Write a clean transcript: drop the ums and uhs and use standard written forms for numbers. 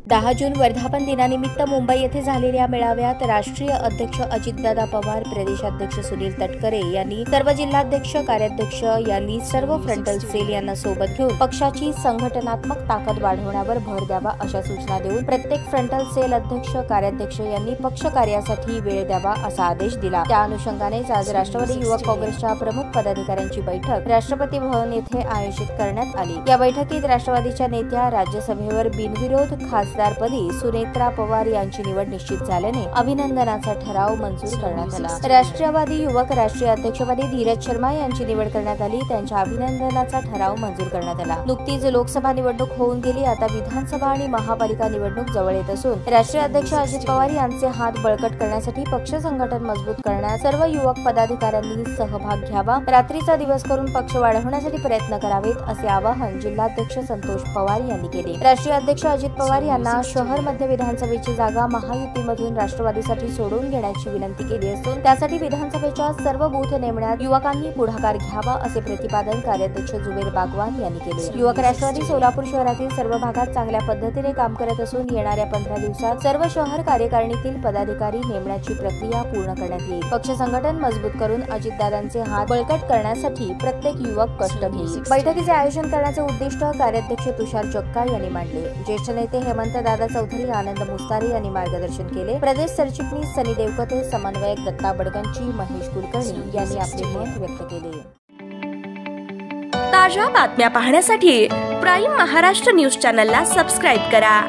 10 जून वर्धापन दिनानिमित्त मुंबई येथे झालेल्या मेळाव्यात राष्ट्रीय अध्यक्ष अजितदादा पवार, प्रदेशाध्यक्ष सुनील तटकरे यांनी सर्व जिल्हाध्यक्ष, कार्याध्यक्ष यांनी सर्व फ्रंटल सेल यांना सोबत घेऊन पक्षाची संघटनात्मक ताकद वाढवण्यावर भर द्यावा अशा सूचना देऊन प्रत्येक फ्रंटल सेल अध्यक्ष, कार्याध्यक्ष यांनी पक्ष कार्यासाठी वेळ द्यावा असा आदेश दिला। त्या अनुषंगानेच आज राष्ट्रवादी युवक काँग्रेसच्या प्रमुख पदाधिकाऱ्यांची बैठक राष्ट्रपती भवन येथे आयोजित करण्यात आली। या बैठकीत राष्ट्रवादीच्या नेत्या राज्यसभेवर बिनविरोध खासदारपदी सुनेत्रा पवार यांची निवड निश्चित झाल्याने अभिनंदनाचा ठराव मंजूर करण्यात आला। राष्ट्रवादी युवक राष्ट्रीय अध्यक्षपदी धीरज शर्मा यांची निवड करण्यात आली। त्यांच्या अभिनंदनाचा ठराव मंजूर करण्यात आला। नुकतीच लोकसभा निवडणूक होऊन गेली, आता विधानसभा आणि महापालिका निवडणूक जवळ येत असून राष्ट्रीय अध्यक्ष अजित पवार यांचे हात बळकट करण्यासाठी पक्ष संघटन मजबूत करण्यात सर्व युवक पदाधिकाऱ्यांनी सहभाग घ्यावा, रात्रीचा दिवस करून पक्ष वाढवण्यासाठी प्रयत्न करावेत असे आवाहन जिल्हाध्यक्ष संतोष पवार यांनी केले। राष्ट्रीय अध्यक्ष अजित पवार यांना शहर मध्य विधानसभेची जागा महायुतीमधून राष्ट्रवादीसाठी सोडून घेण्याची विनंती केली असून त्यासाठी विधानसभेच्या सर्व बूथ नेमण्यात युवकांनी पुढाकार घ्यावा असे प्रतिपादन कार्याध्यक्ष जुबेर बागवान यांनी केले। युवक राष्ट्रवादी सोलापूर शहरातील सर्व भागात चांगल्या पद्धतीने काम करत असून येणाऱ्या 15 दिवसात सर्व शहर कार्यकारिणीतील पदाधिकारी नेमण्याची प्रक्रिया पूर्ण करण्यात येईल। पक्ष संघटन मजबूत करून अजितदादांचे हात बळकट करण्यासाठी प्रत्येक युवक कष्ट घेईल। बैठकीचे आयोजन करण्याचे उद्दिष्ट कार्याध्यक्ष तुषार जक्का यांनी मांडले। ज्येष्ठ नेते हेमंत दादा चौधरी, आनंद मुस्तारी यांनी मार्गदर्शन केले। प्रदेश सरचिटणीस सनी देवकते, समन्वयक दत्ता बडगंची, महेश कुलकर्णी यांनी आपले मत व्यक्त केले। ताज्या बातम्या पाहण्यासाठी प्राईम महाराष्ट्र न्यूज चॅनलला सबस्क्राईब करा।